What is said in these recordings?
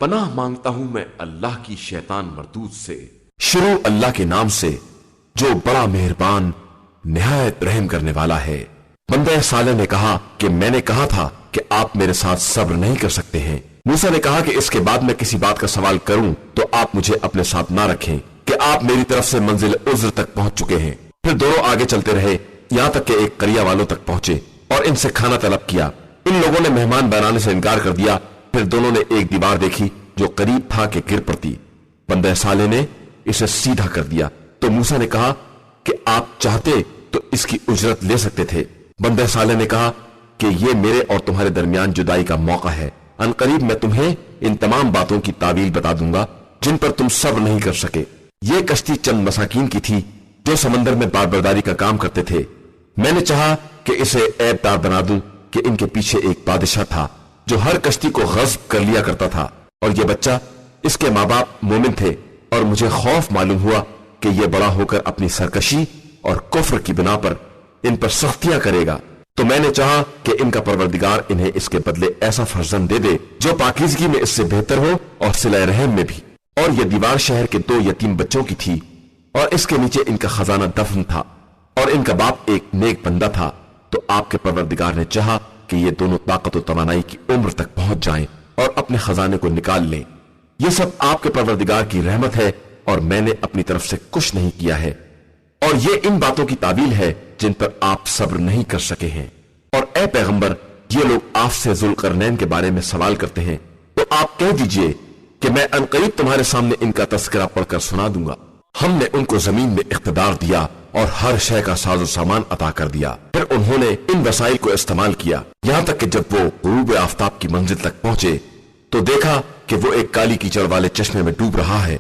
پناہ مانگتا ہوں میں اللہ کی شیطان مردود سے۔ شروع اللہ کے نام سے جو بڑا مہربان نہایت رحم کرنے والا ہے۔ بندہ صالح نے کہا کہ میں نے کہا تھا کہ آپ میرے ساتھ صبر نہیں کر سکتے ہیں۔ موسیٰ نے کہا کہ اس کے بعد میں کسی بات کا سوال کروں تو آپ مجھے اپنے ساتھ نہ رکھیں کہ آپ میری طرف سے منزل عذر تک پہنچ چکے ہیں۔ پھر دونوں آگے چلتے رہے یہاں تک کہ ایک قریہ والوں تک پہنچے اور ان سے کھانا طلب کیا۔ ان لوگوں نے مہمان بنانے سے انکار کر دیا۔ پھر دونوں نے ایک دیوار دیکھی جو قریب تھا کہ گر پڑتی۔ بندہ صالح نے اسے سیدھا کر دیا تو موسیٰ نے کہا کہ آپ چاہتے تو اس کی اجرت لے سکتے تھے۔ بندہ صالح نے کہا کہ یہ میرے اور تمہارے درمیان جدائی کا موقع ہے، ان قریب میں تمہیں ان تمام باتوں کی تعویل بتا دوں گا جن پر تم صبر نہیں کر سکے۔ یہ کشتی چند مساکین کی تھی جو سمندر میں باربرداری کا کام کرتے تھے۔ میں نے چاہا کہ اسے عیب دار بنا دوں کہ ان کے پیچھے ایک بادشاہ تھا جو ہر کشتی کو غصب کر لیا کرتا تھا، اور یہ بچہ اس کے ماں باپ مومن تھے، اور مجھے خوف معلوم ہوا کہ یہ بڑا ہو کر اپنی سرکشی اور کفر کی بنا پر ان پر سختیاں کرے گا۔ تو میں نے چاہا کہ ان کا پروردگار انہیں اس کے بدلے ایسا فرزند دے دے جو پاکیزگی میں اس سے بہتر ہو اور صلہ رحم میں بھی۔ اور یہ دیوار شہر کے 2 یتیم بچوں کی تھی، اور اس کے نیچے ان کا خزانہ دفن تھا، اور ان کا باپ ایک نیک بندہ تھا۔ تو آپ کے پروردگار نے چاہا کہ یہ دونوں طاقت و توانائی کی عمر تک پہنچ جائیں اور اپنے خزانے کو نکال لیں۔ یہ سب آپ کے پروردگار کی رحمت ہے، اور میں نے اپنی طرف سے کچھ نہیں کیا ہے، اور یہ ان باتوں کی تعبیل ہے جن پر آپ صبر نہیں کر سکے ہیں۔ اور اے پیغمبر، یہ لوگ آپ سے ذوالقرنین کے بارے میں سوال کرتے ہیں، تو آپ کہہ دیجئے کہ میں عنقریب تمہارے سامنے ان کا تذکرہ پڑھ کر سنا دوں گا۔ ہم نے ان کو زمین میں اقتدار دیا اور ہر شے کا ساز و سامان عطا کر دیا۔ پھر انہوں نے ان وسائل کو استعمال کیا یہاں تک کہ جب وہ غروب آفتاب کی منزل تک پہنچے تو دیکھا کہ وہ ایک کالی کیچڑ والے چشمے میں ڈوب رہا ہے،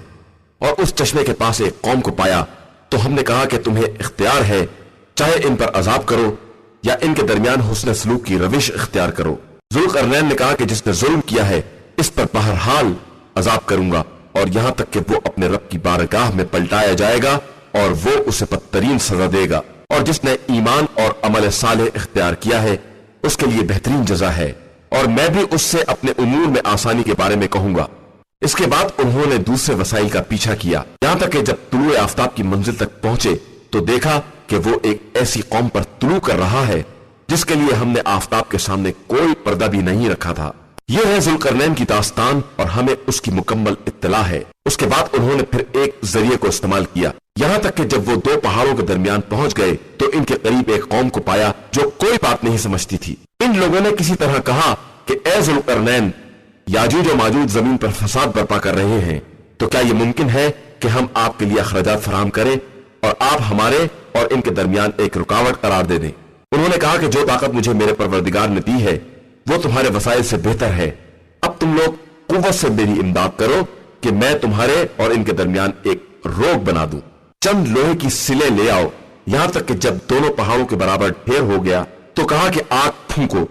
اور اس چشمے کے پاس ایک قوم کو پایا۔ تو ہم نے کہا کہ تمہیں اختیار ہے، چاہے ان پر عذاب کرو یا ان کے درمیان حسن سلوک کی روش اختیار کرو۔ ذوالقرنین نے کہا کہ جس نے ظلم کیا ہے اس پر بہرحال عذاب کروں گا، اور یہاں تک کہ وہ اپنے رب کی بارگاہ میں پلٹایا جائے گا اور وہ اسے بدترین سزا دے گا، اور جس نے ایمان اور عمل صالح اختیار کیا ہے اس کے لیے بہترین جزا ہے، اور میں بھی اس سے اپنے امور میں آسانی کے بارے میں کہوں گا۔ اس کے بعد انہوں نے دوسرے وسائل کا پیچھا کیا یہاں تک کہ جب طلوع آفتاب کی منزل تک پہنچے تو دیکھا کہ وہ ایک ایسی قوم پر طلوع کر رہا ہے جس کے لیے ہم نے آفتاب کے سامنے کوئی پردہ بھی نہیں رکھا تھا۔ یہ ہے ذوالقرنین کی داستان، اور ہمیں اس کی مکمل اطلاع ہے۔ اس کے بعد انہوں نے پھر ایک ذریعے کو استعمال کیا یہاں تک کہ جب وہ 2 پہاڑوں کے درمیان پہنچ گئے تو ان کے قریب ایک قوم کو پایا جو کوئی بات نہیں سمجھتی تھی۔ ان لوگوں نے کسی طرح کہا کہ اے ذوالقرنین، یاجوج و ماجوج زمین پر فساد برپا کر رہے ہیں، تو کیا یہ ممکن ہے کہ ہم آپ کے لیے اخراجات فراہم کریں اور آپ ہمارے اور ان کے درمیان ایک رکاوٹ قرار دے دیں؟ انہوں نے کہا کہ جو طاقت مجھے میرے پروردگار نے دی ہے وہ تمہارے وسائل سے بہتر ہے۔ اب تم لوگ قوت سے میری امداد کرو کہ میں تمہارے اور ان کے درمیان ایک روک بنا دوں۔ چند لوہے کی سلیں لے آؤ۔ یہاں تک کہ جب دونوں پہاڑوں کے برابر ڈھیر ہو گیا تو کہا کہ آگ پھونکو۔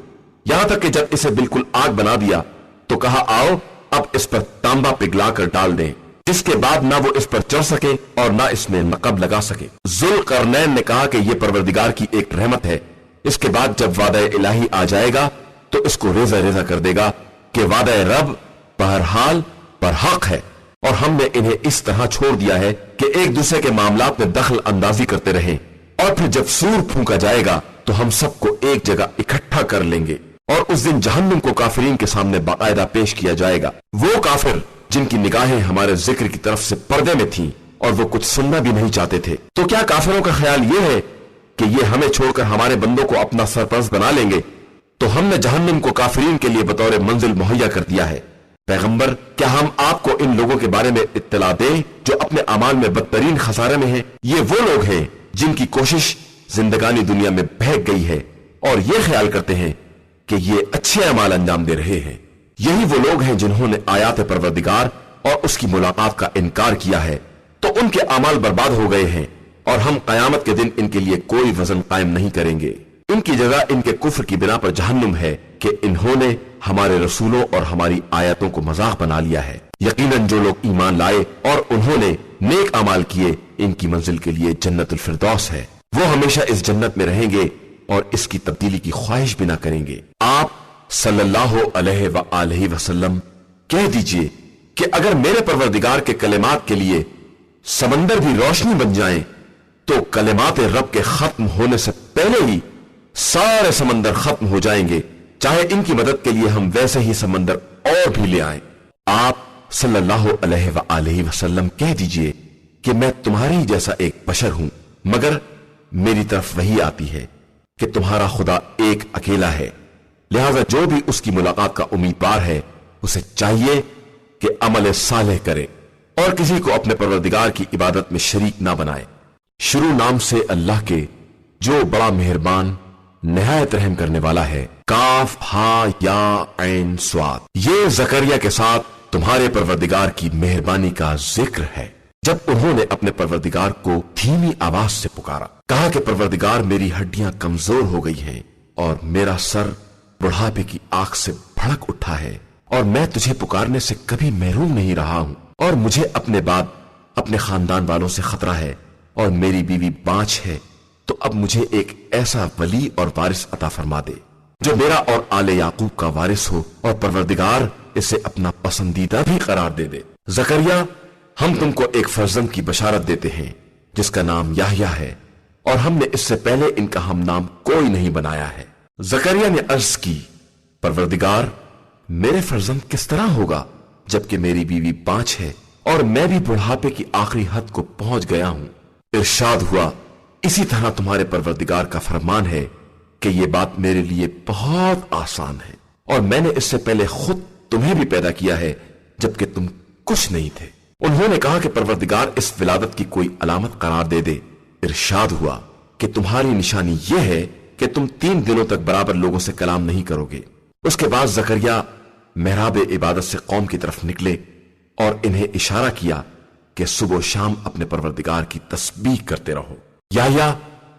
یہاں تک کہ جب اسے بالکل آگ بنا دیا تو کہا آؤ اب اس پر تانبا پگھلا کر ڈال دیں، جس کے بعد نہ وہ اس پر چڑھ سکے اور نہ اس میں نقب لگا سکے۔ ذوالقرنین نے کہا کہ یہ پروردگار کی ایک رحمت ہے، اس کے بعد جب وعدہ الہی آ جائے گا تو اس کو ریزہ ریزہ کر دے گا کہ وعدہ رب بہرحال پر حق ہے، اور ہم نے انہیں اس طرح چھوڑ دیا ہے کہ ایک دوسرے کے معاملات میں دخل اندازی کرتے رہیں، اور پھر جب سور پھونکا جائے گا تو ہم سب کو ایک جگہ اکٹھا کر لیں گے، اور اس دن جہنم کو کافرین کے سامنے باقاعدہ پیش کیا جائے گا۔ وہ کافر جن کی نگاہیں ہمارے ذکر کی طرف سے پردے میں تھیں اور وہ کچھ سننا بھی نہیں چاہتے تھے، تو کیا کافروں کا خیال یہ ہے کہ یہ ہمیں چھوڑ کر ہمارے بندوں کو اپنا سرپرست بنا لیں گے؟ تو ہم نے جہنم کو کافرین کے لیے بطور منزل مہیا کر دیا ہے۔ پیغمبر، کیا ہم آپ کو ان لوگوں کے بارے میں اطلاع دیں جو اپنے اعمال میں بدترین خسارے میں ہیں؟ یہ وہ لوگ ہیں جن کی کوشش زندگانی دنیا میں بہک گئی ہے اور یہ خیال کرتے ہیں کہ یہ اچھے اعمال انجام دے رہے ہیں۔ یہی وہ لوگ ہیں جنہوں نے آیات پروردگار اور اس کی ملاقات کا انکار کیا ہے، تو ان کے اعمال برباد ہو گئے ہیں، اور ہم قیامت کے دن ان کے لیے کوئی وزن قائم نہیں کریں گے۔ ان کی جگہ ان کے کفر کی بنا پر جہنم ہے کہ انہوں نے ہمارے رسولوں اور ہماری آیاتوں کو مذاق بنا لیا ہے۔ یقیناً جو لوگ ایمان لائے اور انہوں نے نیک اعمال کیے، ان کی منزل کے لیے جنت الفردوس ہے۔ وہ ہمیشہ اس جنت میں رہیں گے اور اس کی تبدیلی کی خواہش بھی نہ کریں گے۔ آپ صلی اللہ علیہ وآلہ وسلم کہہ دیجئے کہ اگر میرے پروردگار کے کلمات کے لیے سمندر بھی روشنی بن جائیں تو کلمات رب کے ختم ہونے سے پہلے ہی سارے سمندر ختم ہو جائیں گے، چاہے ان کی مدد کے لیے ہم ویسے ہی سمندر اور بھی لے آئیں۔ آپ صلی اللہ علیہ وآلہ وسلم کہہ دیجئے کہ میں تمہارے ہی جیسا ایک بشر ہوں، مگر میری طرف وہی آتی ہے کہ تمہارا خدا ایک اکیلا ہے، لہذا جو بھی اس کی ملاقات کا امیدوار ہے اسے چاہیے کہ عمل صالح کرے اور کسی کو اپنے پروردگار کی عبادت میں شریک نہ بنائے۔ شروع نام سے اللہ کے جو بڑا مہربان نہایت رحم کرنے والا ہے۔ کاف ہا یا عین صاد، یہ زکریا کے ساتھ تمہارے پروردگار کی مہربانی کا ذکر ہے۔ جب انہوں نے اپنے پروردگار کو دھیمی آواز سے پکارا، کہا کہ پروردگار میری ہڈیاں کمزور ہو گئی ہیں اور میرا سر بڑھاپے کی آگ سے بھڑک اٹھا ہے، اور میں تجھے پکارنے سے کبھی محروم نہیں رہا ہوں، اور مجھے اپنے بعد اپنے خاندان والوں سے خطرہ ہے، اور میری بیوی بانجھ ہے، تو اب مجھے ایک ایسا ولی اور وارث عطا فرما دے جو میرا اور آل یعقوب کا وارث ہو، اور پروردگار اسے اپنا پسندیدہ بھی قرار دے دے۔ زکریا، ہم تم کو ایک فرزند کی بشارت دیتے ہیں جس کا نام یحییٰ ہے، اور ہم نے اس سے پہلے ان کا ہم نام کوئی نہیں بنایا ہے۔ زکریا نے عرض کی، پروردگار، میرے فرزند کس طرح ہوگا جبکہ میری بیوی بانجھ ہے اور میں بھی بڑھاپے کی آخری حد کو پہنچ گیا ہوں؟ ارشاد ہوا، اسی طرح تمہارے پروردگار کا فرمان ہے کہ یہ بات میرے لیے بہت آسان ہے، اور میں نے اس سے پہلے خود تمہیں بھی پیدا کیا ہے جبکہ تم کچھ نہیں تھے۔ انہوں نے کہا کہ پروردگار اس ولادت کی کوئی علامت قرار دے دے۔ ارشاد ہوا کہ تمہاری نشانی یہ ہے کہ تم 3 دنوں تک برابر لوگوں سے کلام نہیں کرو گے۔ اس کے بعد زکریا محراب عبادت سے قوم کی طرف نکلے اور انہیں اشارہ کیا کہ صبح و شام اپنے پروردگار کی تسبیح کرتے رہو۔ یحییٰ،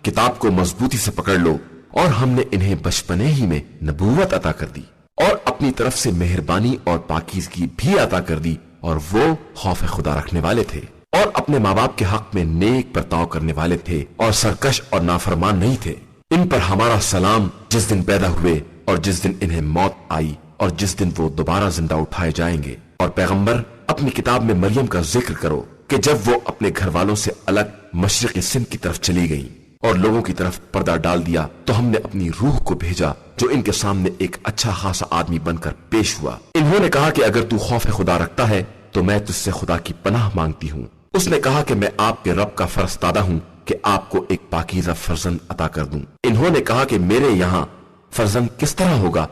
کتاب کو مضبوطی سے پکڑ لو، اور ہم نے انہیں بچپنے ہی میں نبوت عطا کر دی اور اپنی طرف سے مہربانی اور پاکیزگی بھی عطا کر دی، اور وہ خوف خدا رکھنے والے تھے اور اپنے ماں باپ کے حق میں نیک برتاؤ کرنے والے تھے اور سرکش اور نافرمان نہیں تھے۔ ان پر ہمارا سلام جس دن پیدا ہوئے اور جس دن انہیں موت آئی اور جس دن وہ دوبارہ زندہ اٹھائے جائیں گے۔ اور پیغمبر، اپنی کتاب میں مریم کا ذکر کرو کہ جب وہ اپنے گھر والوں سے الگ مشرقی سندھ کی طرف چلی گئیں اور لوگوں کی طرف پردہ ڈال دیا، تو ہم نے اپنی روح کو بھیجا جو ان کے سامنے ایک اچھا خاصا آدمی بن کر پیش ہوا۔ انہوں نے کہا کہ اگر تو خوف خدا رکھتا ہے تو میں تجھ سے خدا کی پناہ مانگتی ہوں۔ اس نے کہا کہ میں آپ کے رب کا فرستادہ ہوں کہ آپ کو ایک پاکیزہ فرزند عطا کر دوں۔ انہوں نے کہا کہ میرے یہاں فرزند کس طرح ہوگا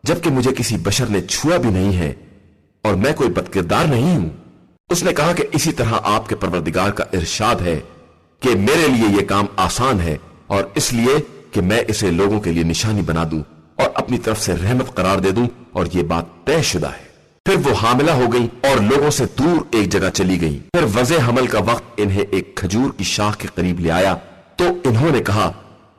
جبکہ مجھے کسی بشر نے چھوا بھی نہیں ہے اور میں کوئی بدکردار نہیں ہوں۔ اس نے کہا کہ اسی طرح آپ کے پروردگار کا ارشاد ہے کہ میرے لیے یہ کام آسان ہے، اور اس لیے کہ میں اسے لوگوں کے لیے نشانی بنا دوں اور اپنی طرف سے رحمت قرار دے دوں، اور یہ بات طے شدہ ہے۔ پھر وہ حاملہ ہو گئی اور لوگوں سے دور ایک جگہ چلی گئی۔ پھر وضع حمل کا وقت انہیں ایک کھجور کی شاخ کے قریب لے آیا، تو انہوں نے کہا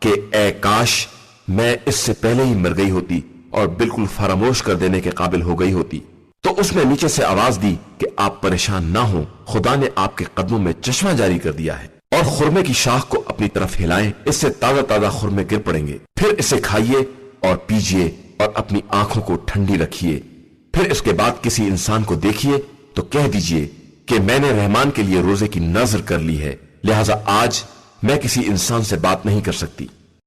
کہ اے کاش میں اس سے پہلے ہی مر گئی ہوتی اور بالکل فراموش کر دینے کے قابل ہو گئی ہوتی۔ تو اس نے نیچے سے آواز دی کہ آپ پریشان نہ ہوں، خدا نے آپ کے قدموں میں چشمہ جاری کر دیا ہے، اور خرمے کی شاخ کو اپنی طرف ہلائیں، اس سے تازہ تازہ خرمے گر پڑیں گے۔ پھر اسے کھائیے اور پیجیے اور اپنی آنکھوں کو ٹھنڈی رکھیے۔ پھر اس کے بعد کسی انسان کو دیکھیے تو کہہ دیجئے کہ میں نے رحمان کے لیے روزے کی نذر کر لی ہے، لہٰذا آج میں کسی انسان سے بات نہیں کر سکتی۔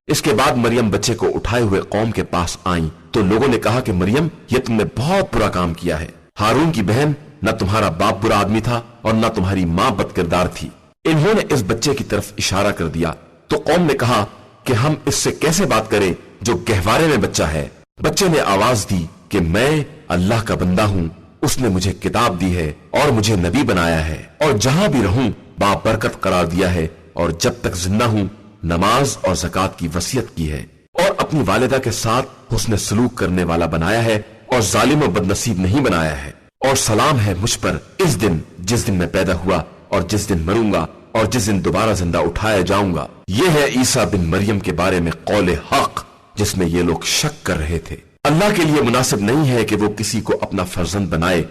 اس کے بعد مریم بچے کو اٹھائے ہوئے قوم کے پاس آئیں، تو لوگوں نے کہا کہ مریم، یہ تم نے بہت برا کام کیا ہے۔ ہارون کی بہن، نہ تمہارا باپ برا آدمی تھا اور نہ تمہاری ماں بد کردار تھی۔ انہوں نے اس بچے کی طرف اشارہ کر دیا تو قوم نے کہا کہ ہم اس سے کیسے بات کریں جو گہوارے میں بچہ ہے۔ بچے نے آواز دی کہ میں اللہ کا بندہ ہوں، اس نے مجھے کتاب دی ہے اور مجھے نبی بنایا ہے، اور جہاں بھی رہوں بابرکت قرار دیا ہے، اور جب تک زندہ ہوں نماز اور زکوٰۃ کی وصیت کی ہے، اور اپنی والدہ کے ساتھ حسن سلوک کرنے والا بنایا ہے، اور ظالم و بد نصیب نہیں بنایا ہے۔ اور سلام ہے مجھ پر اس دن جس دن میں پیدا ہوا اور جس دن مروں گا اور جس دن دوبارہ زندہ اٹھایا جاؤں گا۔ یہ ہے عیسیٰ بن مریم کے بارے میں قول حق جس میں یہ لوگ شک کر رہے تھے۔ اللہ کے لیے مناسب نہیں ہے کہ وہ کسی کو اپنا فرزند بنائے،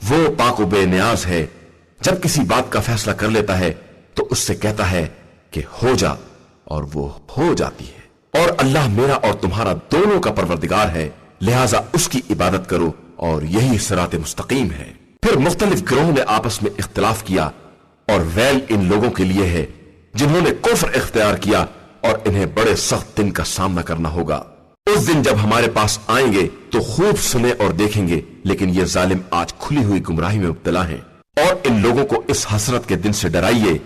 وہ پاک و بے نیاز ہے۔ جب کسی بات کا فیصلہ کر لیتا ہے تو اس سے کہتا ہے کہ ہو جا، اور وہ ہو جاتی ہے۔ اور اللہ میرا اور تمہارا دونوں کا پروردگار ہے، لہٰذا اس کی عبادت کرو اور یہی صراط مستقیم ہے۔ پھر مختلف گروہوں نے آپس میں اختلاف کیا، اور ویل ان لوگوں کے لیے ہے جنہوں نے کفر اختیار کیا اور انہیں بڑے سخت دن کا سامنا کرنا ہوگا۔ اس دن جب ہمارے پاس آئیں گے تو خوب سنیں اور دیکھیں گے، لیکن یہ ظالم آج کھلی ہوئی گمراہی میں مبتلا ہیں۔ اور ان لوگوں کو اس حسرت کے دن سے ڈرائیے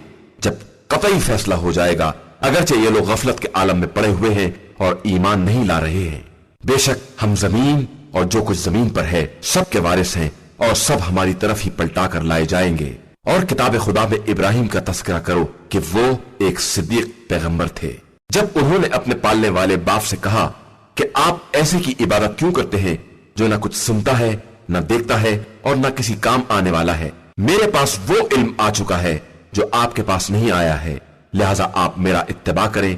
جب قطعی فیصلہ ہو جائے گا، اگرچہ یہ لوگ غفلت کے عالم میں پڑے ہوئے ہیں اور ایمان نہیں لا رہے ہیں۔ بے شک ہم زمین اور جو کچھ زمین پر ہے سب کے وارث ہیں، اور سب ہماری طرف ہی پلٹا کر لائے جائیں گے۔ اور کتاب خدا میں ابراہیم کا تذکرہ کرو کہ وہ ایک صدیق پیغمبر تھے۔ جب انہوں نے اپنے پالنے والے باپ سے کہا کہ آپ ایسے کی عبادت کیوں کرتے ہیں جو نہ کچھ سنتا ہے، نہ دیکھتا ہے، اور نہ کسی کام آنے والا ہے؟ میرے پاس وہ علم آ چکا ہے جو آپ کے پاس نہیں آیا ہے، لہذا آپ میرا اتباع کریں،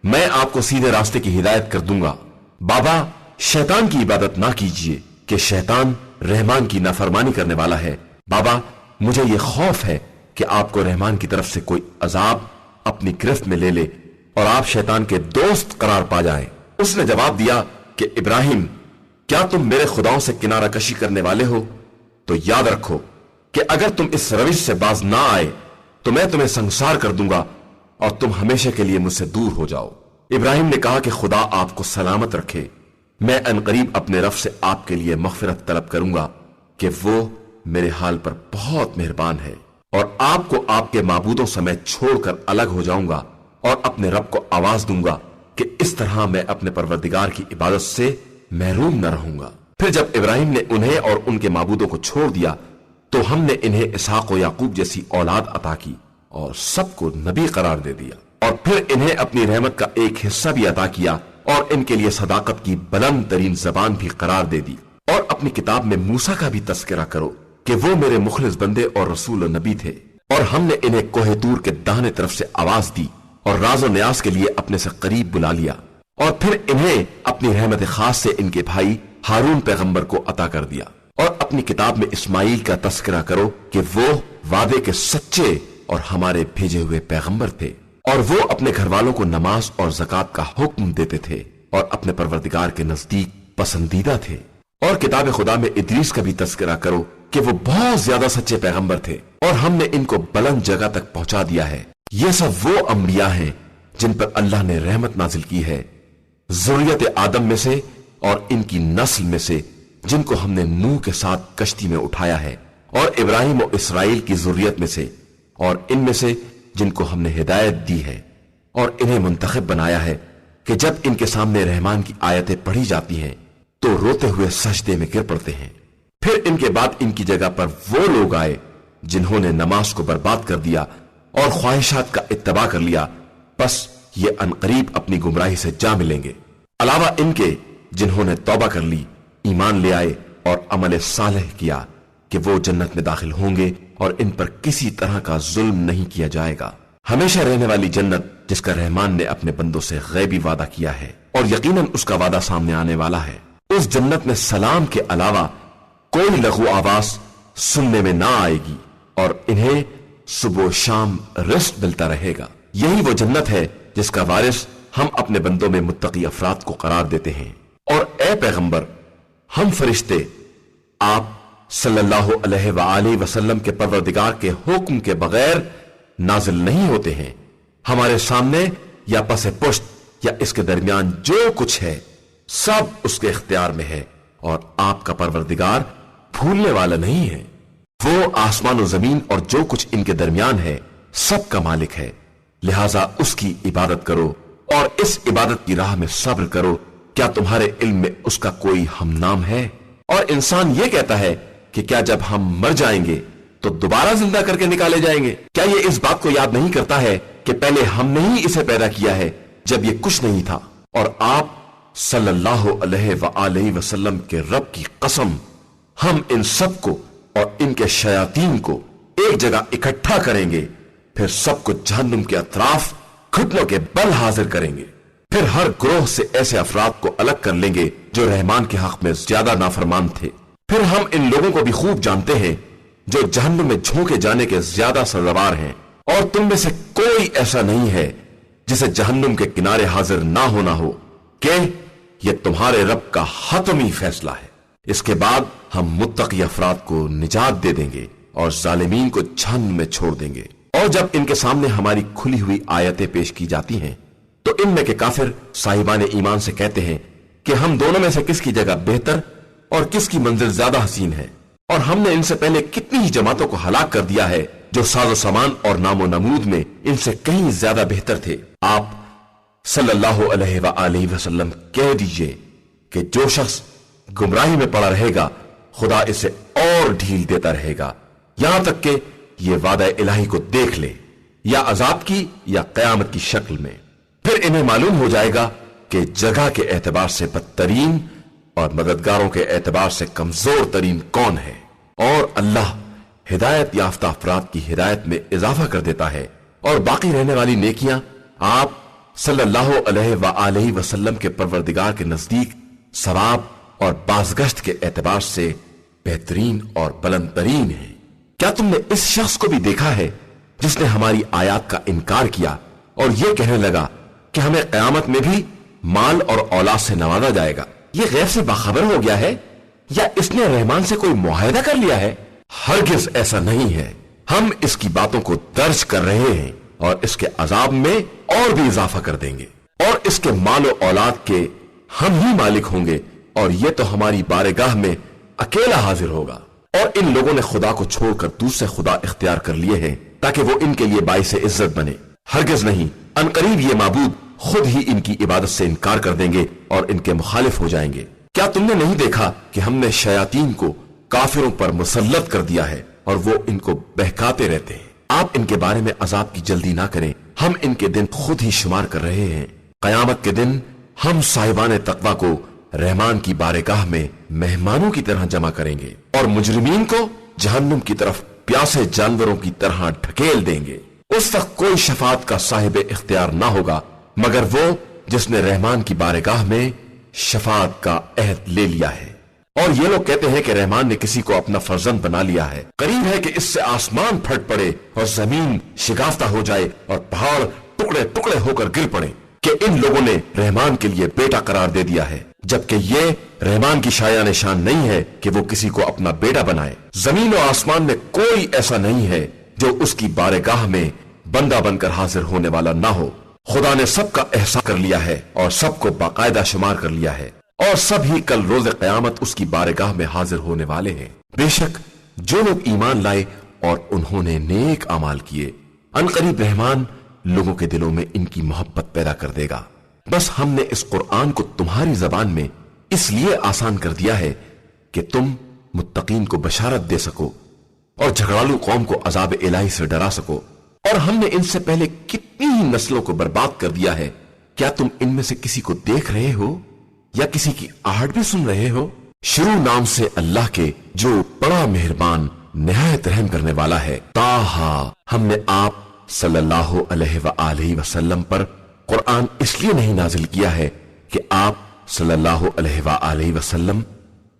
میں آپ کو سیدھے راستے کی ہدایت کر دوں گا۔ بابا، شیطان کی عبادت نہ کیجیے کہ شیطان رحمان کی نافرمانی کرنے والا ہے۔ بابا، مجھے یہ خوف ہے کہ آپ کو رحمان کی طرف سے کوئی عذاب اپنی گرفت میں لے لے اور آپ شیطان کے دوست قرار پا جائیں۔ اس نے جواب دیا کہ ابراہیم، کیا تم میرے خداؤں سے کنارہ کشی کرنے والے ہو؟ تو یاد رکھو کہ اگر تم اس روش سے باز نہ آئے تو میں تمہیں سنسار کر دوں گا اور تم ہمیشہ کے لیے مجھ سے دور ہو جاؤ۔ ابراہیم نے کہا کہ خدا آپ کو سلامت رکھے، میں عنقریب اپنے رب سے آپ کے لیے مغفرت طلب کروں گا کہ وہ میرے حال پر بہت مہربان ہے، اور آپ کو آپ کے معبودوں سمیت چھوڑ کر الگ ہو جاؤں گا اور اپنے رب کو آواز دوں گا کہ اس طرح میں اپنے پروردگار کی عبادت سے محروم نہ رہوں گا۔ پھر جب ابراہیم نے انہیں اور ان کے معبودوں کو چھوڑ دیا تو ہم نے انہیں اسحاق و یعقوب جیسی اولاد عطا کی اور سب کو نبی قرار دے دیا، اور پھر انہیں اپنی رحمت کا ایک حصہ بھی عطا کیا اور ان کے لیے صداقت کی بلند ترین زبان بھی قرار دے دی۔ اور اپنی کتاب میں موسیٰ کا بھی تذکرہ کرو کہ وہ میرے مخلص بندے اور رسول و نبی تھے، اور ہم نے انہیں کوہ طور کے داہنے طرف سے آواز دی اور راز و نیاز کے لیے اپنے سے قریب بلا لیا، اور پھر انہیں اپنی رحمت خاص سے ان کے بھائی ہارون پیغمبر کو عطا کر دیا۔ اور اپنی کتاب میں اسماعیل کا تذکرہ کرو کہ وہ وعدے کے سچے اور ہمارے بھیجے ہوئے پیغمبر تھے، اور وہ اپنے گھر والوں کو نماز اور زکوٰۃ کا حکم دیتے تھے اور اپنے پروردگار کے نزدیک پسندیدہ تھے۔ اور کتاب خدا میں ادریس کا بھی تذکرہ کرو کہ وہ بہت زیادہ سچے پیغمبر تھے، اور ہم نے ان کو بلند جگہ تک پہنچا دیا ہے۔ یہ سب وہ انبیاء ہیں جن پر اللہ نے رحمت نازل کی ہے، ذریت آدم میں سے اور ان کی نسل میں سے جن کو ہم نے نوح کے ساتھ کشتی میں اٹھایا ہے، اور ابراہیم و اسرائیل کی ذریت میں سے، اور ان میں سے جن کو ہم نے ہدایت دی ہے، اور انہیں منتخب بنایا ہے کہ جب ان کے سامنے رحمان کی آیتیں پڑھی جاتی ہیں تو روتے ہوئے سجدے میں گر پڑتے ہیں۔ پھر ان کے بعد ان کی جگہ پر وہ لوگ آئے جنہوں نے نماز کو برباد کر دیا اور خواہشات کا اتباع کر لیا، بس یہ عنقریب اپنی گمراہی سے جا ملیں گے، علاوہ ان کے جنہوں نے توبہ کر لی، ایمان لے آئے اور عمل صالح کیا کہ وہ جنت میں داخل ہوں گے اور ان پر کسی طرح کا ظلم نہیں کیا جائے گا۔ ہمیشہ رہنے والی جنت جس کا رحمان نے اپنے بندوں سے غیبی وعدہ کیا ہے، اور یقیناً اس کا وعدہ سامنے آنے والا ہے۔ اس جنت میں سلام کے علاوہ کوئی لغو آواز سننے میں نہ آئے گی، اور انہیں صبح و شام رزق ملتا رہے گا۔ یہی وہ جنت ہے جس کا وارث ہم اپنے بندوں میں متقی افراد کو قرار دیتے ہیں۔ اور اے پیغمبر، ہم فرشتے آپ صلی اللہ علیہ وآلہ وسلم کے پروردگار کے حکم کے بغیر نازل نہیں ہوتے ہیں۔ ہمارے سامنے یا پس پشت یا اس کے درمیان جو کچھ ہے سب اس کے اختیار میں ہے، اور آپ کا پروردگار بھولنے والا نہیں ہے۔ وہ آسمان و زمین اور جو کچھ ان کے درمیان ہے سب کا مالک ہے، لہذا اس کی عبادت کرو اور اس عبادت کی راہ میں صبر کرو۔ کیا تمہارے علم میں اس کا کوئی ہم نام ہے؟ اور انسان یہ کہتا ہے کہ کیا جب ہم مر جائیں گے تو دوبارہ زندہ کر کے نکالے جائیں گے؟ کیا یہ اس بات کو یاد نہیں کرتا ہے کہ پہلے ہم نے ہی اسے پیدا کیا ہے جب یہ کچھ نہیں تھا؟ اور آپ صلی اللہ علیہ وآلہ وسلم کے رب کی قسم، ہم ان سب کو اور ان کے شیاطین کو ایک جگہ اکٹھا کریں گے، پھر سب کو جہنم کے اطراف گھٹنوں کے بل حاضر کریں گے، پھر ہر گروہ سے ایسے افراد کو الگ کر لیں گے جو رحمان کے حق میں زیادہ نافرمان تھے۔ پھر ہم ان لوگوں کو بھی خوب جانتے ہیں جو جہنم میں جھونکے جانے کے زیادہ سزاوار ہیں، اور تم میں سے کوئی ایسا نہیں ہے جسے جہنم کے کنارے حاضر نہ ہونا ہو، کہ یہ تمہارے رب کا حتمی فیصلہ ہے۔ اس کے بعد ہم متقی افراد کو نجات دے دیں گے اور ظالمین کو جہنم میں چھوڑ دیں گے۔ اور جب ان کے سامنے ہماری کھلی ہوئی آیتیں پیش کی جاتی ہیں تو ان میں کے کافر صاحبان ایمان سے کہتے ہیں کہ ہم دونوں میں سے کس کی جگہ بہتر اور کس کی منزل زیادہ حسین ہے، اور ہم نے ان سے پہلے کتنی ہی جماعتوں کو ہلاک کر دیا ہے جو ساز و سامان اور نام و نمود میں ان سے کہیں زیادہ بہتر تھے۔ آپ صلی اللہ علیہ وآلہ وسلم کہہ دیجئے کہ جو شخص گمراہی میں پڑا رہے گا خدا اسے اور ڈھیل دیتا رہے گا یہاں تک کہ یہ وعدہ الہی کو دیکھ لے، یا عذاب کی یا قیامت کی شکل میں۔ پھر انہیں معلوم ہو جائے گا کہ جگہ کے اعتبار سے بدترین اور مددگاروں کے اعتبار سے کمزور ترین کون ہے، اور اللہ ہدایت یافتہ افراد کی ہدایت میں اضافہ کر دیتا ہے، اور باقی رہنے والی نیکیاں آپ صلی اللہ علیہ وآلہ وسلم کے پروردگار کے نزدیک ثواب اور بازگشت کے اعتبار سے بہترین اور بلند ترین ہیں۔ کیا تم نے اس شخص کو بھی دیکھا ہے جس نے ہماری آیات کا انکار کیا اور یہ کہنے لگا کہ ہمیں قیامت میں بھی مال اور اولاد سے نوازا جائے گا؟ یہ غیب سے باخبر ہو گیا ہے یا اس نے رحمان سے کوئی معاہدہ کر لیا ہے؟ ہرگز ایسا نہیں ہے، ہم اس کی باتوں کو درج کر رہے ہیں اور اس کے عذاب میں اور بھی اضافہ کر دیں گے، اور اس کے مال و اولاد کے ہم ہی مالک ہوں گے، اور یہ تو ہماری بارگاہ میں اکیلا حاضر ہوگا۔ اور ان لوگوں نے خدا کو چھوڑ کر دوسرے خدا اختیار کر لیے ہیں تاکہ وہ ان کے لیے باعث عزت بنے۔ ہرگز نہیں، ان قریب یہ معبود خود ہی ان کی عبادت سے انکار کر دیں گے اور ان کے مخالف ہو جائیں گے۔ کیا تم نے نہیں دیکھا کہ ہم نے شیاطین کو کافروں پر مسلط کر دیا ہے اور وہ ان کو بہکاتے رہتے ہیں؟ آپ ان کے بارے میں عذاب کی جلدی نہ کریں، ہم ان کے دن خود ہی شمار کر رہے ہیں۔ قیامت کے دن ہم صاحبان تقوی کو رحمان کی بارگاہ میں مہمانوں کی طرح جمع کریں گے اور مجرمین کو جہنم کی طرف پیاسے جانوروں کی طرح ڈھکیل دیں گے۔ اس وقت کوئی شفاعت کا صاحب اختیار نہ ہوگا مگر وہ جس نے رحمان کی بارگاہ میں شفاعت کا عہد لے لیا ہے۔ اور یہ لوگ کہتے ہیں کہ رحمان نے کسی کو اپنا فرزند بنا لیا ہے، قریب ہے کہ اس سے آسمان پھٹ پڑے اور زمین شگافتہ ہو جائے اور پہاڑ ٹکڑے ٹکڑے ہو کر گر پڑے کہ ان لوگوں نے رحمان کے لیے بیٹا قرار دے دیا ہے، جبکہ یہ رحمان کی شایع نشان نہیں ہے کہ وہ کسی کو اپنا بیٹا بنائے۔ زمین و آسمان میں کوئی ایسا نہیں ہے جو اس کی بارگاہ میں بندہ بن کر حاضر ہونے والا نہ ہو۔ خدا نے سب کا احسان کر لیا ہے اور سب کو باقاعدہ شمار کر لیا ہے، اور سب ہی کل روز قیامت اس کی بارگاہ میں حاضر ہونے والے ہیں۔ بے شک جو لوگ ایمان لائے اور انہوں نے نیک اعمال کیے، ان قریب رحمان لوگوں کے دلوں میں ان کی محبت پیدا کر دے گا۔ بس ہم نے اس قرآن کو تمہاری زبان میں اس لیے آسان کر دیا ہے کہ تم متقین کو بشارت دے سکو اور جھگڑالو قوم کو عذاب الہی سے ڈرا سکو۔ اور ہم نے ان سے پہلے کتنی ہی نسلوں کو برباد کر دیا ہے، کیا تم ان میں سے کسی کو دیکھ رہے ہو یا کسی کی آہٹ بھی سن رہے ہو؟ شروع نام سے اللہ کے جو بڑا مہربان نہایت رحم کرنے والا ہے۔ تاہا، ہم نے آپ صلی اللہ علیہ وآلہ وسلم پر قرآن اس لیے نہیں نازل کیا ہے کہ آپ صلی اللہ علیہ وآلہ وسلم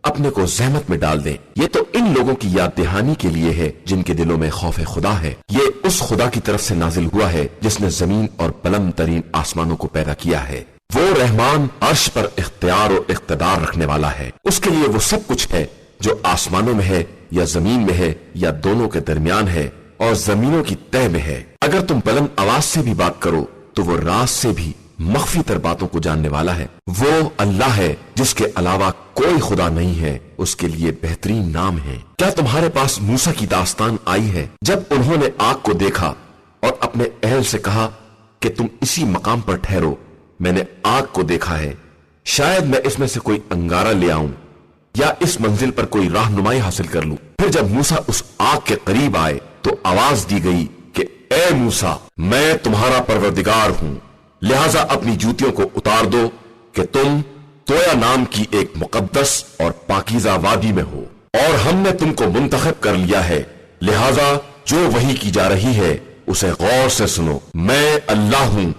اپنے کو زحمت میں ڈال دیں، یہ تو ان لوگوں کی یاد دہانی کے لیے ہے جن کے دلوں میں خوف خدا ہے۔ یہ اس خدا کی طرف سے نازل ہوا ہے جس نے زمین اور بلند ترین آسمانوں کو پیدا کیا ہے۔ وہ رحمان عرش پر اختیار و اقتدار رکھنے والا ہے، اس کے لیے وہ سب کچھ ہے جو آسمانوں میں ہے یا زمین میں ہے یا دونوں کے درمیان ہے اور زمینوں کی تہ میں ہے۔ اگر تم بلند آواز سے بھی بات کرو تو وہ راز سے بھی مخفی تر باتوں کو جاننے والا ہے۔ وہ اللہ ہے جس کے علاوہ کوئی خدا نہیں ہے، اس کے لیے بہترین نام ہے۔ کیا تمہارے پاس موسیٰ کی داستان آئی ہے جب انہوں نے آگ کو دیکھا اور اپنے اہل سے کہا کہ تم اسی مقام پر ٹھہرو، میں نے آگ کو دیکھا ہے، شاید میں اس میں سے کوئی انگارہ لے آؤں یا اس منزل پر کوئی رہنمائی حاصل کر لوں۔ پھر جب موسیٰ اس آگ کے قریب آئے تو آواز دی گئی کہ اے موسیٰ، میں تمہارا پروردگار ہوں، لہذا اپنی جوتیوں کو اتار دو کہ تم تویا نام کی ایک مقدس اور پاکیزہ وادی میں ہو، اور ہم نے تم کو منتخب کر لیا ہے، لہذا جو وحی کی جا رہی ہے اسے غور سے سنو۔ میں اللہ ہوں،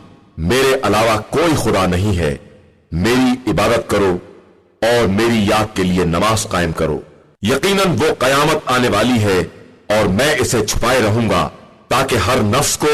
میرے علاوہ کوئی خدا نہیں ہے، میری عبادت کرو اور میری یاد کے لیے نماز قائم کرو۔ یقیناً وہ قیامت آنے والی ہے اور میں اسے چھپائے رہوں گا تاکہ ہر نفس کو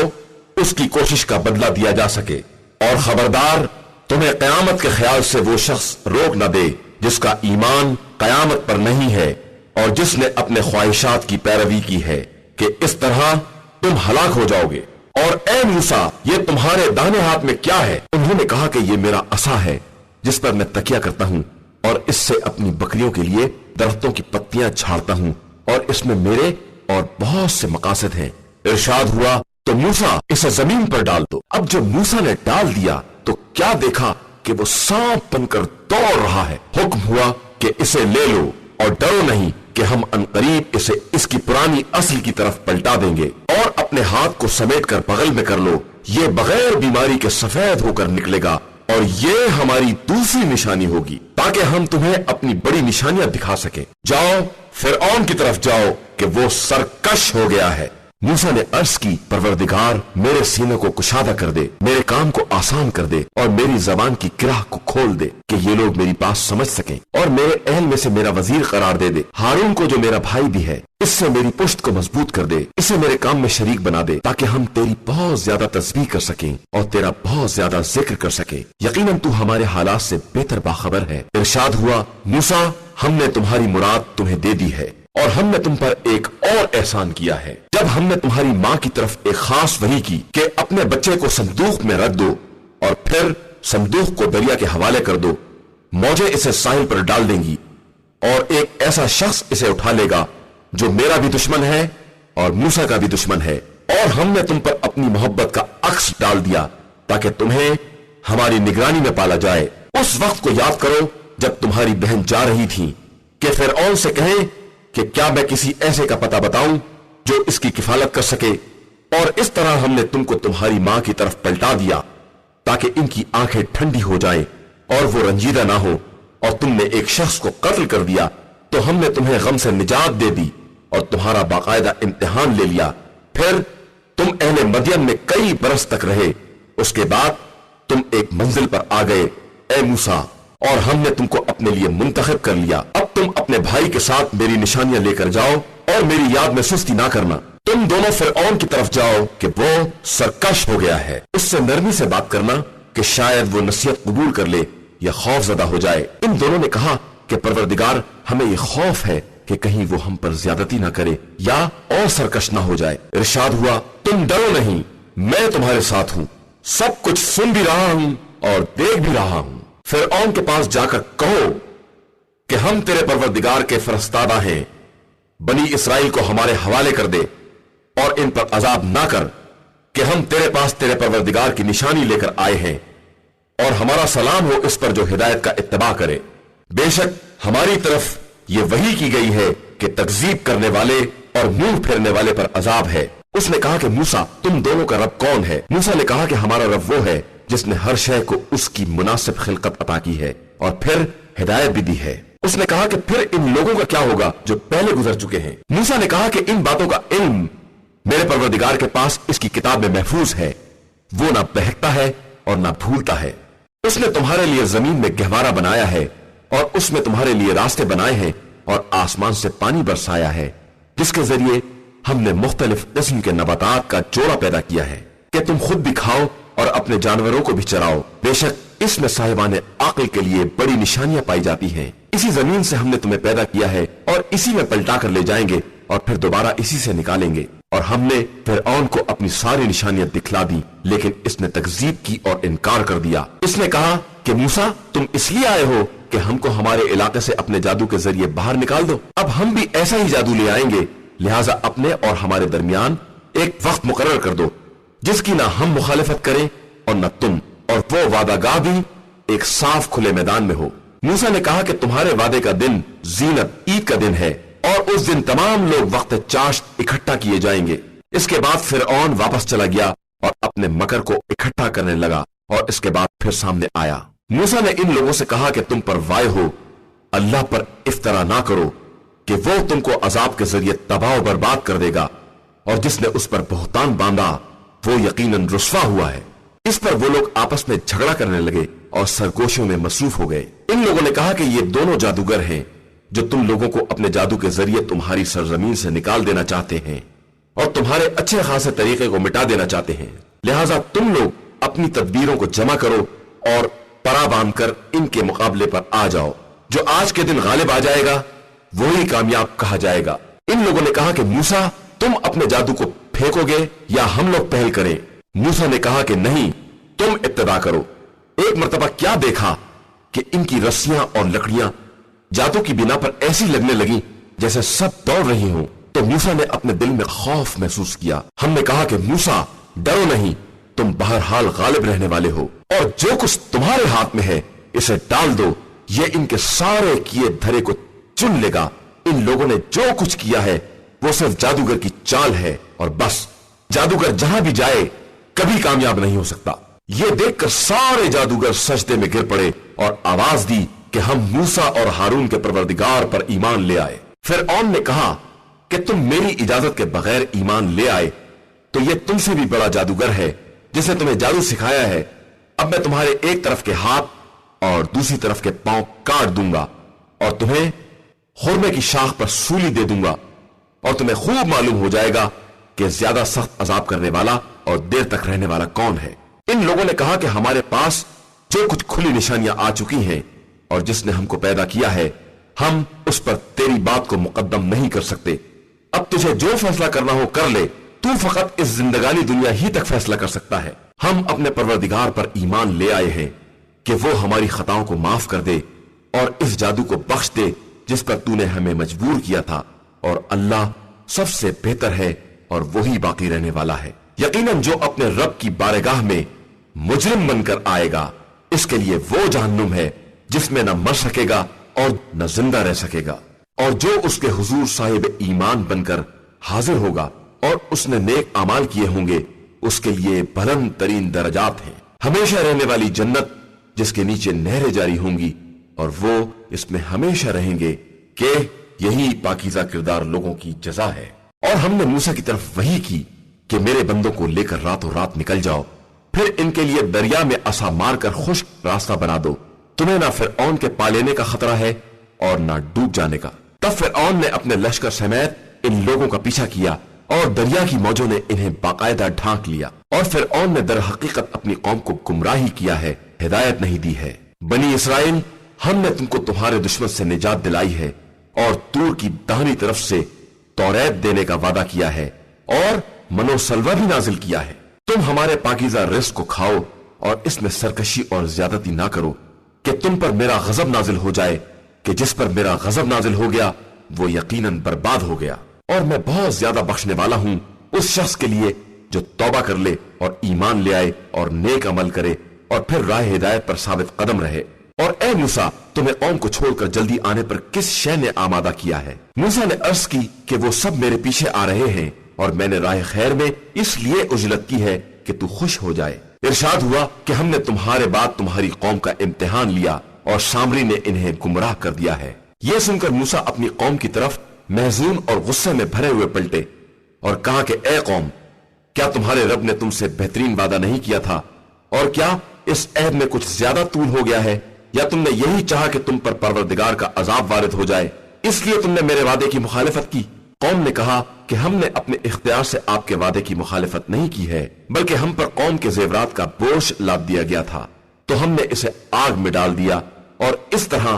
اس کی کوشش کا بدلہ دیا جا سکے۔ اور خبردار، تمہیں قیامت کے خیال سے وہ شخص روک نہ دے جس کا ایمان قیامت پر نہیں ہے اور جس نے اپنے خواہشات کی پیروی کی ہے کہ اس طرح تم ہلاک ہو جاؤ گے۔ اور اے موسیٰ، یہ تمہارے داہنے ہاتھ میں کیا ہے؟ انہوں نے کہا کہ یہ میرا عصا ہے جس پر میں تکیہ کرتا ہوں اور اس سے اپنی بکریوں کے لیے درختوں کی پتیاں جھاڑتا ہوں اور اس میں میرے اور بہت سے مقاصد ہیں۔ ارشاد ہوا تو موسیٰ اسے زمین پر ڈال دو۔ اب جب موسیٰ نے ڈال دیا تو کیا دیکھا کہ وہ سانپ بن کر دوڑ رہا ہے۔ حکم ہوا کہ اسے لے لو اور ڈرو نہیں کہ ہم عنقریب اسے اس کی پرانی اصل کی طرف پلٹا دیں گے، اور اپنے ہاتھ کو سمیٹ کر بغل میں کر لو، یہ بغیر بیماری کے سفید ہو کر نکلے گا، اور یہ ہماری دوسری نشانی ہوگی تاکہ ہم تمہیں اپنی بڑی نشانیاں دکھا سکیں۔ جاؤ فرعون کی طرف جاؤ کہ وہ سرکش ہو گیا ہے۔ موسیٰ نے عرض کی، پروردگار میرے سینے کو کشادہ کر دے، میرے کام کو آسان کر دے اور میری زبان کی گرہ کو کھول دے کہ یہ لوگ میری بات سمجھ سکیں، اور میرے اہل میں سے میرا وزیر قرار دے دے، ہارون کو جو میرا بھائی بھی ہے، اس سے میری پشت کو مضبوط کر دے، اسے میرے کام میں شریک بنا دے تاکہ ہم تیری بہت زیادہ تسبیح کر سکیں اور تیرا بہت زیادہ ذکر کر سکیں، یقیناً تو ہمارے حالات سے بہتر باخبر ہے۔ ارشاد ہوا، موسیٰ ہم نے تمہاری مراد تمہیں دے دی ہے اور ہم نے تم پر ایک اور احسان کیا ہے، جب ہم نے تمہاری ماں کی طرف ایک خاص وحی کی کہ اپنے بچے کو صندوق میں رکھ دو اور پھر صندوق کو دریا کے حوالے کر دو، موجیں اسے ساحل پر ڈال دیں گی اور ایک ایسا شخص اسے اٹھا لے گا جو میرا بھی دشمن ہے اور موسیٰ کا بھی دشمن ہے، اور ہم نے تم پر اپنی محبت کا عکس ڈال دیا تاکہ تمہیں ہماری نگرانی میں پالا جائے۔ اس وقت کو یاد کرو جب تمہاری بہن جا رہی تھی کہ فرعون سے کہیں کہ کیا میں کسی ایسے کا پتہ بتاؤں جو اس کی کفالت کر سکے، اور اس طرح ہم نے تم کو تمہاری ماں کی طرف پلٹا دیا تاکہ ان کی آنکھیں ٹھنڈی ہو جائیں اور وہ رنجیدہ نہ ہو، اور تم نے ایک شخص کو قتل کر دیا تو ہم نے تمہیں غم سے نجات دے دی اور تمہارا باقاعدہ امتحان لے لیا۔ پھر تم اہل مدین میں کئی برس تک رہے، اس کے بعد تم ایک منزل پر آ گئے اے موسیٰ، اور ہم نے تم کو اپنے لیے منتخب کر لیا۔ اب تم اپنے بھائی کے ساتھ میری نشانیاں لے کر جاؤ اور میری یاد میں سستی نہ کرنا۔ تم دونوں فرعون کی طرف جاؤ کہ وہ سرکش ہو گیا ہے، اس سے نرمی سے بات کرنا کہ شاید وہ نصیحت قبول کر لے یا خوف زدہ ہو جائے۔ ان دونوں نے کہا کہ پروردگار ہمیں یہ خوف ہے کہ کہیں وہ ہم پر زیادتی نہ کرے یا اور سرکش نہ ہو جائے۔ ارشاد ہوا، تم ڈرو نہیں، میں تمہارے ساتھ ہوں، سب کچھ سن بھی رہا ہوں اور دیکھ بھی رہا ہوں۔ فرعون کے پاس جا کر کہو کہ ہم تیرے پروردگار کے فرستادہ ہیں، بنی اسرائیل کو ہمارے حوالے کر دے اور ان پر عذاب نہ کر کہ ہم تیرے پاس تیرے پروردگار کی نشانی لے کر آئے ہیں، اور ہمارا سلام ہو اس پر جو ہدایت کا اتباع کرے۔ بے شک ہماری طرف یہ وحی کی گئی ہے کہ تکذیب کرنے والے اور منہ پھیرنے والے پر عذاب ہے۔ اس نے کہا کہ موسیٰ تم دونوں کا رب کون ہے؟ موسیٰ نے کہا کہ ہمارا رب وہ ہے جس نے ہر شے کو اس کی مناسب خلقت عطا کی ہے اور پھر ہدایت بھی دی ہے۔ اس نے کہا کہ پھر ان لوگوں کا کیا ہوگا جو پہلے گزر چکے ہیں؟ موسیٰ نے کہا کہ ان باتوں کا علم میرے پروردگار کے پاس اس کی کتاب میں محفوظ ہے، وہ نہ بہکتا ہے اور نہ بھولتا ہے۔ اس نے تمہارے لیے زمین میں گہوارہ بنایا ہے اور اس میں تمہارے لیے راستے بنائے ہیں اور آسمان سے پانی برسایا ہے، جس کے ذریعے ہم نے مختلف قسم کے نباتات کا جوڑا پیدا کیا ہے کہ تم خود بھی کھاؤ اور اپنے جانوروں کو بھی چراؤ۔ بے شک اس میں صاحبان عقل کے لیے بڑی نشانیاں پائی جاتی ہیں۔ اسی زمین سے ہم نے تمہیں پیدا کیا ہے اور اسی میں پلٹا کر لے جائیں گے اور پھر دوبارہ اسی سے نکالیں گے۔ اور ہم نے فرعون کو اپنی ساری نشانیاں دکھلا دی، لیکن اس نے تکذیب کی اور انکار کر دیا۔ اس نے کہا کہ موسیٰ تم اس لیے آئے ہو کہ ہم کو ہمارے علاقے سے اپنے جادو کے ذریعے باہر نکال دو؟ اب ہم بھی ایسا ہی جادو لے آئیں گے، لہٰذا اپنے اور ہمارے درمیان ایک وقت مقرر کر دو جس کی نہ ہم مخالفت کریں اور نہ تم، اور وہ وعدہ گاہ بھی ایک صاف کھلے میدان میں ہو۔ موسیٰ نے کہا کہ تمہارے وعدے کا دن زینت عید کا دن ہے، اور اس دن تمام لوگ وقت چاشت اکٹھا کیے جائیں گے۔ اس کے بعد فرعون واپس چلا گیا اور اپنے مکر کو اکٹھا کرنے لگا، اور اس کے بعد پھر سامنے آیا۔ موسیٰ نے ان لوگوں سے کہا کہ تم پر وائے ہو، اللہ پر افطرا نہ کرو کہ وہ تم کو عذاب کے ذریعے تباہ و برباد کر دے گا، اور جس نے اس پر بہتان باندھا وہ یقیناً رسوا ہوا ہے۔ اس پر وہ لوگ آپس میں جھگڑا کرنے لگے اور سرگوشیوں میں مصروف ہو گئے۔ ان لوگوں نے کہا کہ یہ دونوں جادوگر ہیں جو تم لوگوں کو اپنے جادو کے ذریعے تمہاری سرزمین سے نکال دینا چاہتے ہیں اور تمہارے اچھے خاصے طریقے کو مٹا دینا چاہتے ہیں، لہٰذا تم لوگ اپنی تدبیروں کو جمع کرو اور پرا باندھ کر ان کے مقابلے پر آ جاؤ۔ جو آج کے دن غالب آ جائے گا وہی کامیاب کہا جائے گا۔ ان لوگوں نے کہا کہ موسیٰ تم اپنے جادو کو پھینکو گے یا ہم لوگ پہل کریں؟ موسیٰ نے کہا کہ نہیں، تم ابتدا کرو۔ ایک مرتبہ کیا دیکھا کہ ان کی رسیاں اور لکڑیاں جادو کی بنا پر ایسی لگنے لگیں جیسے سب دوڑ رہی ہوں۔ تو موسیٰ نے اپنے دل میں خوف محسوس کیا۔ ہم نے کہا کہ موسیٰ ڈرو نہیں، تم بہرحال غالب رہنے والے ہو، اور جو کچھ تمہارے ہاتھ میں ہے اسے ڈال دو، یہ ان کے سارے کیے دھرے کو چن لے گا۔ ان لوگوں نے جو کچھ کیا ہے وہ صرف جادوگر کی چال ہے، اور بس جادوگر جہاں بھی جائے کبھی کامیاب نہیں ہو سکتا۔ یہ دیکھ کر سارے جادوگر سجدے میں گر پڑے اور آواز دی کہ ہم موسیٰ اور ہارون کے پروردگار پر ایمان لے آئے۔ فرعون نے کہا کہ تم میری اجازت کے بغیر ایمان لے آئے تو یہ تم سے بھی بڑا جادوگر ہے جسے تمہیں جادو سکھایا ہے۔ اب میں تمہارے ایک طرف کے ہاتھ اور دوسری طرف کے پاؤں کاٹ دوں گا، اور تمہیں خرمے کی شاخ پر سولی دے دوں گا، اور تمہیں خوب معلوم ہو جائے گا کہ زیادہ سخت عذاب کرنے والا اور دیر تک رہنے والا کون ہے۔ ان لوگوں نے کہا کہ ہمارے پاس جو کچھ کھلی نشانیاں آ چکی ہیں اور جس نے ہم کو پیدا کیا ہے، ہم اس پر تیری بات کو مقدم نہیں کر سکتے۔ اب تجھے جو فیصلہ کرنا ہو کر لے، تو فقط اس زندگانی دنیا ہی تک فیصلہ کر سکتا ہے۔ ہم اپنے پروردگار پر ایمان لے آئے ہیں کہ وہ ہماری خطاؤں کو معاف کر دے اور اس جادو کو بخش دے جس پر تو نے ہمیں مجبور کیا تھا، اور اللہ سب سے بہتر ہے اور وہی باقی رہنے والا ہے۔ یقیناً جو اپنے رب کی بارگاہ میں مجرم بن کر آئے گا اس کے لیے وہ جہنم ہے جس میں نہ مر سکے گا اور نہ زندہ رہ سکے گا، اور جو اس کے حضور صاحب ایمان بن کر حاضر ہوگا اور اس نے نیک اعمال کیے ہوں گے اس کے لیے بلند ترین درجات ہیں، ہمیشہ رہنے والی جنت جس کے نیچے نہریں جاری ہوں گی، اور وہ اس میں ہمیشہ رہیں گے، کہ یہی پاکیزہ کردار لوگوں کی جزا ہے۔ اور ہم نے موسیٰ کی طرف وحی کی کہ میرے بندوں کو لے کر راتوں رات نکل جاؤ، پھر ان کے لیے دریا میں عصا مار کر خشک راستہ بنا دو، تمہیں نہ فرعون کے پا لینے کا خطرہ ہے اور نہ ڈوب جانے کا۔ تب فرعون نے اپنے لشکر سمیت ان لوگوں کا پیچھا کیا، اور دریا کی موجوں نے انہیں باقاعدہ ڈھانک لیا، اور فرعون نے در حقیقت اپنی قوم کو گمراہی کیا ہے، ہدایت نہیں دی ہے۔ بنی اسرائیل، ہم نے تم کو تمہارے دشمن سے نجات دلائی ہے، اور طور کی داہنی طرف سے توریت دینے کا وعدہ کیا ہے، اور منو سلوہ بھی نازل کیا ہے۔ تم ہمارے پاکیزہ رزق کو کھاؤ اور اس میں سرکشی اور زیادتی نہ کرو کہ تم پر میرا غضب نازل ہو جائے، کہ جس پر میرا غضب نازل ہو گیا وہ یقیناً برباد ہو گیا۔ اور میں بہت زیادہ بخشنے والا ہوں اس شخص کے لیے جو توبہ کر لے اور ایمان لے آئے اور نیک عمل کرے اور پھر راہ ہدایت پر ثابت قدم رہے۔ اور اے موسیٰ، تمہیں قوم کو چھوڑ کر جلدی آنے پر کس شے نے آمادہ کیا ہے؟ موسیٰ نے عرض کی کہ وہ سب میرے پیچھے آ رہے ہیں، اور میں نے راہ خیر میں اس لیے اجلت کی ہے کہ تو خوش ہو جائے۔ ارشاد ہوا کہ ہم نے تمہارے بعد تمہاری قوم کا امتحان لیا، اور سامری نے انہیں گمراہ کر دیا ہے۔ یہ سن کر موسیٰ اپنی قوم کی طرف محزون اور غصے میں بھرے ہوئے پلٹے اور کہا کہ اے قوم، کیا تمہارے رب نے تم سے بہترین وعدہ نہیں کیا تھا؟ اور کیا اس عہد میں کچھ زیادہ طول ہو گیا ہے، یا تم نے یہی چاہا کہ تم پر پروردگار کا عذاب وارد ہو جائے، اس لیے تم نے میرے وعدے کی مخالفت کی؟ قوم نے کہا کہ ہم نے اپنے اختیار سے آپ کے وعدے کی مخالفت نہیں کی ہے، بلکہ ہم پر قوم کے زیورات کا بوجھ لاد دیا گیا تھا، تو ہم نے اسے آگ میں ڈال دیا، اور اس طرح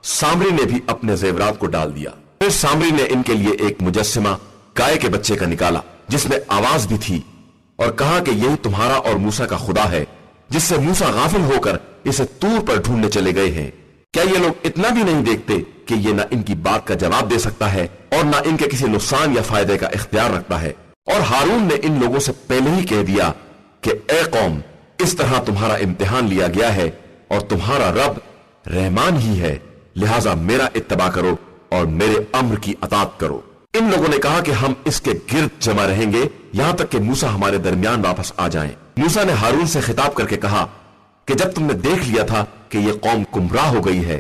سامری نے بھی اپنے زیورات کو ڈال دیا۔ پھر سامری نے ان کے لیے ایک مجسمہ گائے کے بچے کا نکالا جس میں آواز بھی تھی، اور کہا کہ یہی تمہارا اور موسیٰ کا خدا ہے، جس سے موسیٰ غافل ہو کر اسے طور پر ڈھونڈنے چلے گئے ہیں۔ کیا یہ لوگ اتنا بھی نہیں دیکھتے کہ یہ نہ ان کی بات کا جواب دے سکتا ہے اور نہ ان کے کسی نقصان یا فائدے کا اختیار رکھتا ہے؟ اور ہارون نے ان لوگوں سے پہلے ہی کہہ دیا کہ اے قوم، اس طرح تمہارا امتحان لیا گیا ہے، اور تمہارا رب رحمان ہی ہے، لہٰذا میرا اتباع کرو اور میرے امر کی اطاعت کرو۔ ان لوگوں نے کہا کہ ہم اس کے گرد جمع رہیں گے یہاں تک کہ موسیٰ ہمارے درمیان واپس آ جائیں۔ موسیٰ نے ہارون سے خطاب کر کے کہا کہ جب تم نے دیکھ لیا تھا کہ یہ قوم گمراہ ہو گئی ہے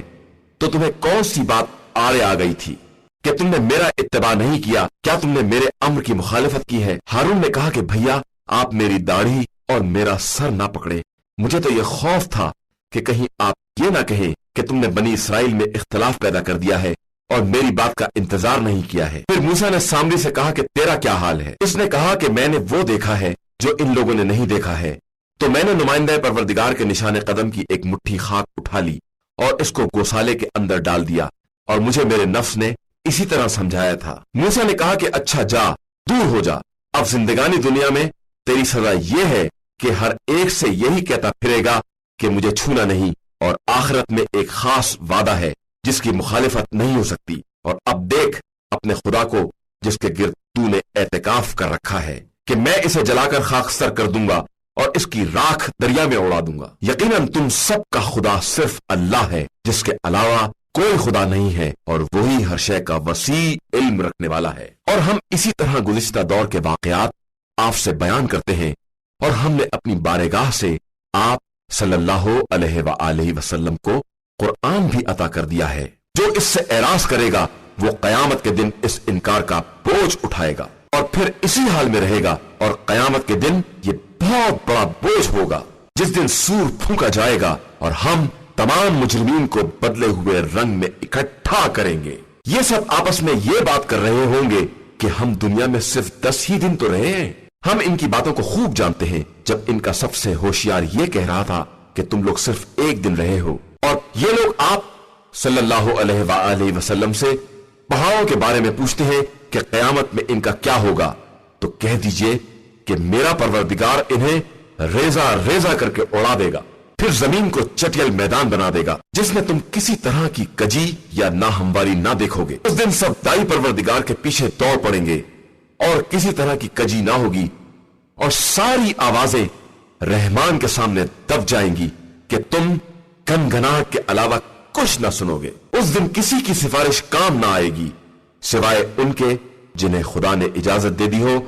تو تمہیں کون سی بات آڑے آ گئی تھی کہ تم نے میرا اتباع نہیں کیا؟ کیا تم نے میرے امر کی مخالفت کی ہے؟ ہارون نے کہا کہ بھیا، آپ میری داڑھی اور میرا سر نہ پکڑے، مجھے تو یہ خوف تھا کہ کہیں آپ یہ نہ کہیں کہ تم نے بنی اسرائیل میں اختلاف پیدا کر دیا ہے اور میری بات کا انتظار نہیں کیا ہے۔ پھر موسیٰ نے سامری سے کہا کہ تیرا کیا حال ہے؟ اس نے کہا کہ میں نے وہ دیکھا ہے جو ان لوگوں نے نہیں دیکھا ہے۔ تو میں نے نمائندہ پروردگار کے نشان قدم کی ایک مٹھی خاک اٹھا لی اور اس کو گوسالے کے اندر ڈال دیا، اور مجھے میرے نفس نے اسی طرح سمجھایا تھا۔ موسیٰ نے کہا کہ اچھا جا، دور ہو جا، اب زندگانی دنیا میں تیری سزا یہ ہے کہ ہر ایک سے یہی کہتا پھرے گا کہ مجھے چھونا نہیں، اور آخرت میں ایک خاص وعدہ ہے جس کی مخالفت نہیں ہو سکتی۔ اور اب دیکھ اپنے خدا کو جس کے گرد تو نے اعتکاف کر رکھا ہے کہ میں اسے جلا کر خاکستر کر دوں گا اور اس کی راکھ دریا میں اڑا دوں گا۔ یقیناً تم سب کا خدا صرف اللہ ہے، جس کے علاوہ کوئی خدا نہیں ہے، اور وہی ہر شے کا وسیع علم رکھنے والا ہے۔ اور ہم اسی طرح گزشتہ دور کے واقعات آپ سے بیان کرتے ہیں، اور ہم نے اپنی بارگاہ سے آپ صلی اللہ علیہ وآلہ وسلم کو قرآن بھی عطا کر دیا ہے۔ جو اس سے اعراض کرے گا وہ قیامت کے دن اس انکار کا بوجھ اٹھائے گا اور پھر اسی حال میں رہے گا، اور قیامت کے دن یہ بہت بڑا بوجھ ہوگا جس دن سور پھونکا جائے گا اور ہم تمام مجرمین کو بدلے ہوئے رنگ میں اکٹھا کریں گے۔ یہ سب آپس میں یہ بات کر رہے ہوں گے کہ ہم دنیا میں صرف 10 ہی دن تو رہے ہیں۔ ہم ان کی باتوں کو خوب جانتے ہیں، جب ان کا سب سے ہوشیار یہ کہہ رہا تھا کہ تم لوگ صرف 1 دن رہے ہو، اور یہ لوگ آپ صلی اللہ علیہ وآلہ وسلم سے پہاڑوں کے بارے میں پوچھتے ہیں کہ قیامت میں ان کا کیا ہوگا، تو کہہ دیجئے کہ میرا پروردگار انہیں ریزہ ریزہ کر کے اڑا دے گا، پھر زمین کو چٹیل میدان بنا دے گا جس میں تم کسی طرح کی کجی یا ناہمواری نہ دیکھو گے۔ اس دن سب دائی پروردگار کے پیچھے دوڑ پڑیں گے اور کسی طرح کی کجی نہ ہوگی، اور ساری آوازیں رحمان کے سامنے دب جائیں گی کہ تم گنگناہٹ کے علاوہ کچھ نہ سنو گے۔ اس دن کسی کی سفارش کام نہ آئے گی سوائے ان کے جنہیں خدا نے اجازت دے دی ہو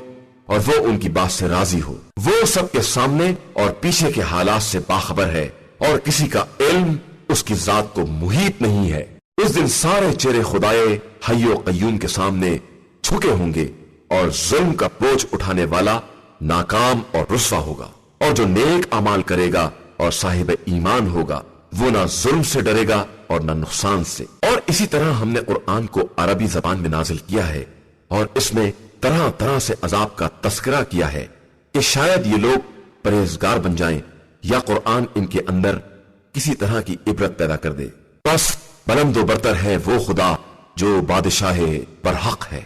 اور وہ ان کی بات سے راضی ہو۔ وہ سب کے سامنے اور پیچھے کے حالات سے باخبر ہے، اور کسی کا علم اس کی ذات کو محیط نہیں ہے۔ اس دن سارے چہرے خدائے حی و قیوم کے سامنے جھکے ہوں گے، اور ظلم کا بوجھ اٹھانے والا ناکام اور رسوا ہوگا، اور جو نیک اعمال کرے گا اور صاحب ایمان ہوگا وہ نہ ظلم سے ڈرے گا اور نہ نقصان سے۔ اور اسی طرح ہم نے قرآن کو عربی زبان میں نازل کیا ہے، اور اس میں طرح طرح سے عذاب کا تذکرہ کیا ہے کہ شاید یہ لوگ پرہیزگار بن جائیں یا قرآن ان کے اندر کسی طرح کی عبرت پیدا کر دے۔ بس بلند و برتر ہے وہ خدا جو بادشاہ برحق ہے،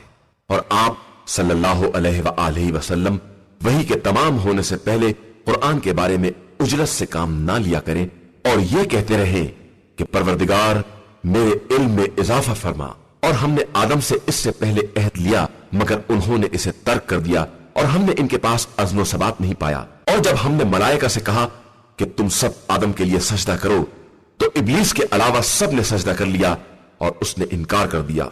اور آپ صلی اللہ علیہ وآلہ وسلم وحی کے تمام ہونے سے پہلے قرآن کے بارے میں اجلت سے کام نہ لیا کریں، اور یہ کہتے رہیں کہ پروردگار میرے علم میں اضافہ فرما۔ اور ہم نے آدم سے اس سے پہلے عہد لیا مگر انہوں نے اسے ترک کر دیا، اور ہم نے ان کے پاس عزم و ثبات نہیں پایا۔ اور جب ہم نے ملائکہ سے کہا کہ تم سب آدم کے لیے سجدہ کرو تو ابلیس کے علاوہ سب نے سجدہ کر لیا اور اس نے انکار کر دیا۔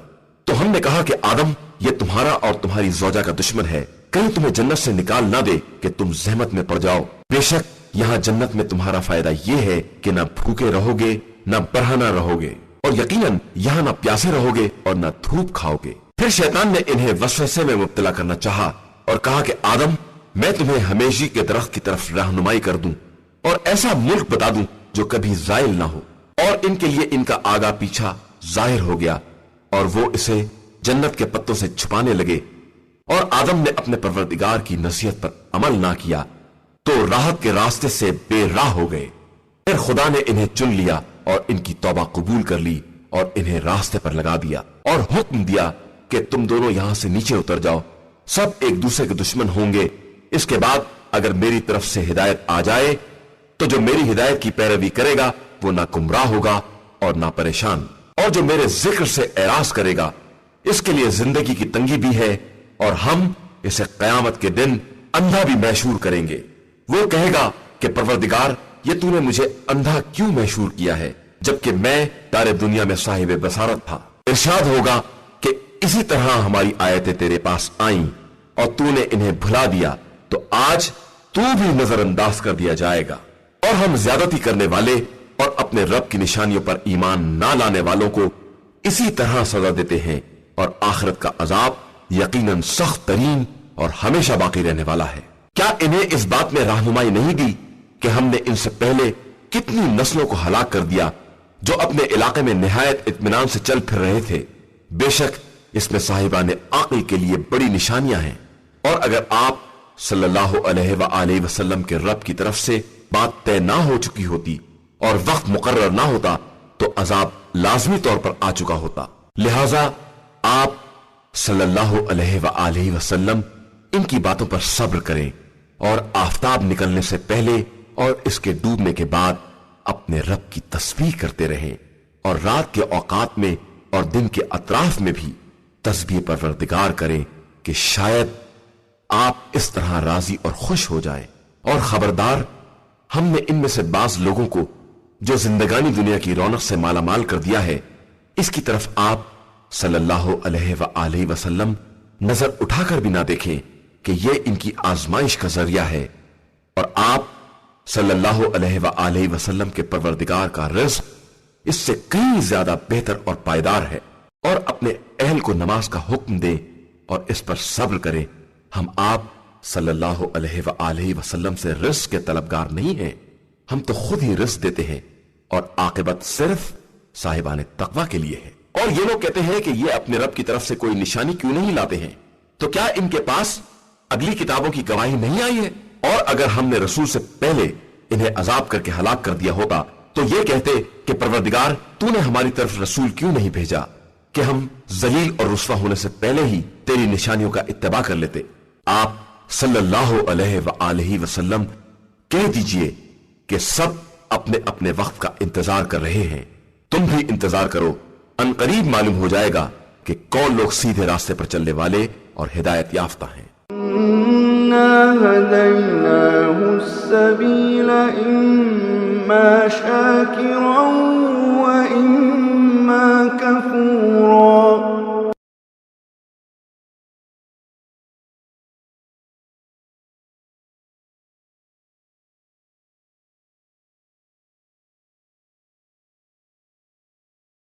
تو ہم نے کہا کہ آدم یہ تمہارا اور تمہاری زوجہ کا دشمن ہے، کہیں تمہیں جنت سے نکال نہ دے کہ تم زحمت میں پڑ جاؤ۔ بے شک یہاں جنت میں تمہارا فائدہ یہ ہے کہ نہ بھوکے رہو گے نہ برہنہ رہو گے، اور یقیناً یہاں نہ پیاسے رہو گے اور نہ دھوپ کھاؤ گے۔ پھر شیطان نے انہیں وسوسے میں مبتلا کرنا چاہا اور کہا کہ آدم میں تمہیں ہمیشہ کے درخت کی طرف رہنمائی کر دوں اور ایسا ملک بتا دوں جو کبھی زائل نہ ہو۔ اور ان کے لیے ان کا آگا پیچھا ظاہر ہو گیا اور وہ اسے جنت کے پتوں سے چھپانے لگے، اور آدم نے اپنے پروردگار کی نصیحت پر عمل نہ کیا تو راحت کے راستے سے بے راہ ہو گئے۔ پھر خدا نے انہیں چن لیا اور ان کی توبہ قبول کر لی اور انہیں راستے پر لگا دیا، اور حکم دیا کہ تم دونوں یہاں سے نیچے اتر جاؤ، سب ایک دوسرے کے دشمن ہوں گے۔ اس کے بعد اگر میری طرف سے ہدایت آ جائے تو جو میری ہدایت کی پیروی کرے گا وہ نہ گمراہ ہوگا اور نہ پریشان، اور جو میرے ذکر سے اعراض کرے گا اس کے لیے زندگی کی تنگی بھی ہے، اور ہم اسے قیامت کے دن اندھا بھی محشور کریں گے۔ وہ کہے گا کہ پروردگار یہ تو نے مجھے اندھا کیوں محشور کیا ہے جبکہ میں دار دنیا میں صاحب بصارت تھا۔ ارشاد ہوگا کہ اسی طرح ہماری آیتیں تیرے پاس آئیں اور تو نے انہیں بھلا دیا، تو آج تو بھی نظر انداز کر دیا جائے گا۔ اور ہم زیادتی کرنے والے اور اپنے رب کی نشانیوں پر ایمان نہ لانے والوں کو اسی طرح سزا دیتے ہیں، اور آخرت کا عذاب یقیناً سخت ترین اور ہمیشہ باقی رہنے والا ہے۔ کیا انہیں اس بات میں رہنمائی نہیں دی کہ ہم نے ان سے پہلے کتنی نسلوں کو ہلاک کر دیا جو اپنے علاقے میں نہایت اطمینان سے چل پھر رہے تھے؟ بے شک اس میں صاحبان عقل کے لیے بڑی نشانیاں ہیں۔ اور اگر آپ صلی اللہ علیہ وآلہ وسلم کے رب کی طرف سے بات طے نہ ہو چکی ہوتی اور وقت مقرر نہ ہوتا تو عذاب لازمی طور پر آ چکا ہوتا۔ لہذا آپ صلی اللہ علیہ وآلہ وسلم ان کی باتوں پر صبر کریں اور آفتاب نکلنے سے پہلے اور اس کے ڈوبنے کے بعد اپنے رب کی تسبیح کرتے رہیں، اور رات کے اوقات میں اور دن کے اطراف میں بھی تسبیح پروردگار کریں کہ شاید آپ اس طرح راضی اور خوش ہو جائیں۔ اور خبردار، ہم نے ان میں سے بعض لوگوں کو جو زندگانی دنیا کی رونق سے مالا مال کر دیا ہے، اس کی طرف آپ صلی اللہ علیہ وآلہ وسلم نظر اٹھا کر بھی نہ دیکھیں کہ یہ ان کی آزمائش کا ذریعہ ہے، اور آپ صلی اللہ علیہ وآلہ وسلم کے پروردگار کا رزق اس سے کہیں زیادہ بہتر اور پائیدار ہے۔ اور اپنے اہل کو نماز کا حکم دیں اور اس پر صبر کریں۔ ہم آپ صلی اللہ علیہ وآلہ وسلم سے رزق کے طلبگار نہیں ہیں، ہم تو خود ہی رزق دیتے ہیں، اور عاقبت صرف صاحبان تقوی کے لیے ہے۔ اور یہ لوگ کہتے ہیں کہ یہ اپنے رب کی طرف سے کوئی نشانی کیوں نہیں لاتے ہیں؟ تو کیا ان کے پاس اگلی کتابوں کی گواہی نہیں آئی ہے؟ اور اگر ہم نے رسول سے پہلے انہیں عذاب کر کے ہلاک کر دیا ہوتا تو یہ کہتے کہ پروردگار تو نے ہماری طرف رسول کیوں نہیں بھیجا کہ ہم ذلیل اور رسوا ہونے سے پہلے ہی تیری نشانیوں کا اتباع کر لیتے۔ آپ صلی اللہ علیہ وآلہ وسلم کہہ دیجئے کہ سب اپنے اپنے وقت کا انتظار کر رہے ہیں، تم بھی انتظار کرو، ان قریب معلوم ہو جائے گا کہ کون لوگ سیدھے راستے پر چلنے والے اور ہدایت یافتہ ہیں۔ إِنَّا هَدَيْنَاهُ السَّبِيلَ إِمَّا شَاكِرًا وَإِمَّا كَفُورًا